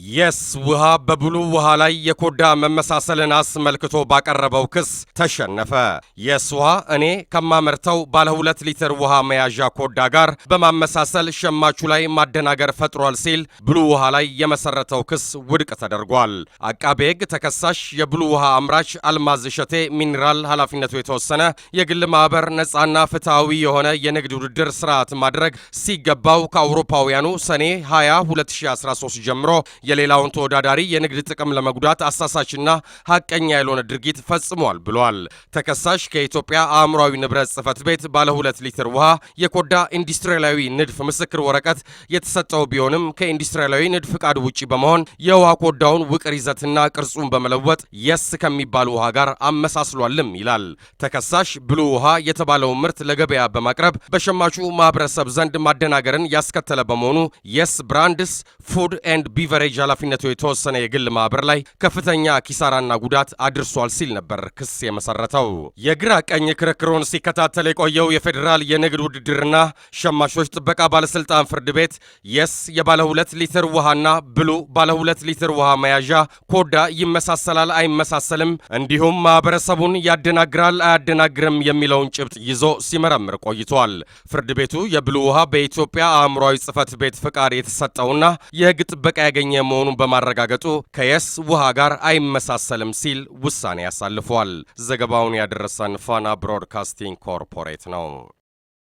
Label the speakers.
Speaker 1: የስ ውሃ በብሉ ውሃ ላይ የኮዳ መመሳሰልን አስመልክቶ ባቀረበው ክስ ተሸነፈ። የስ ውሃ እኔ ከማመርተው ባለ 2 ሊትር ውሃ መያዣ ኮዳ ጋር በማመሳሰል ሸማቹ ላይ ማደናገር ፈጥሯል ሲል ብሉ ውሃ ላይ የመሰረተው ክስ ውድቅ ተደርጓል። አቃቤ ሕግ ተከሳሽ የብሉ ውሃ አምራች አልማዝ እሸቴ ሚኒራል ኃላፊነቱ የተወሰነ የግል ማህበር ነፃና ፍትሃዊ የሆነ የንግድ ውድድር ስርዓት ማድረግ ሲገባው ከአውሮፓውያኑ ሰኔ 20 2013 ጀምሮ የሌላውን ተወዳዳሪ የንግድ ጥቅም ለመጉዳት አሳሳችና ሐቀኛ ያልሆነ ድርጊት ፈጽሟል ብሏል። ተከሳሽ ከኢትዮጵያ አእምሯዊ ንብረት ጽሕፈት ቤት ባለ 2 ሊትር ውሃ የኮዳ ኢንዱስትሪያላዊ ንድፍ ምስክር ወረቀት የተሰጠው ቢሆንም ከኢንዱስትሪያላዊ ንድፍ ፍቃድ ውጪ በመሆን የውሃ ኮዳውን ውቅር ይዘትና ቅርጹን በመለወጥ የስ ከሚባል ውሃ ጋር አመሳስሏልም ይላል። ተከሳሽ ብሉ ውሃ የተባለውን ምርት ለገበያ በማቅረብ በሸማቹ ማህበረሰብ ዘንድ ማደናገርን ያስከተለ በመሆኑ የስ ብራንድስ ፉድ ኤንድ ቢቨሬጅ ኃላፊነቱ የተወሰነ የግል ማህበር ላይ ከፍተኛ ኪሳራና ጉዳት አድርሷል ሲል ነበር ክስ የመሰረተው። የግራ ቀኝ ክርክሩን ሲከታተል የቆየው የፌዴራል የንግድ ውድድርና ሸማቾች ጥበቃ ባለስልጣን ፍርድ ቤት የስ የባለ 2 ሊትር ውሃና ብሉ ባለ 2 ሊትር ውሃ መያዣ ኮዳ ይመሳሰላል አይመሳሰልም፣ እንዲሁም ማህበረሰቡን ያደናግራል አያደናግርም የሚለውን ጭብጥ ይዞ ሲመረምር ቆይቷል። ፍርድ ቤቱ የብሉ ውሃ በኢትዮጵያ አእምሯዊ ጽሕፈት ቤት ፍቃድ የተሰጠውና የህግ ጥበቃ ያገኘ መሆኑን በማረጋገጡ ከየስ ውሃ ጋር አይመሳሰልም ሲል ውሳኔ ያሳልፏል። ዘገባውን ያደረሰን ፋና ብሮድካስቲንግ ኮርፖሬት ነው።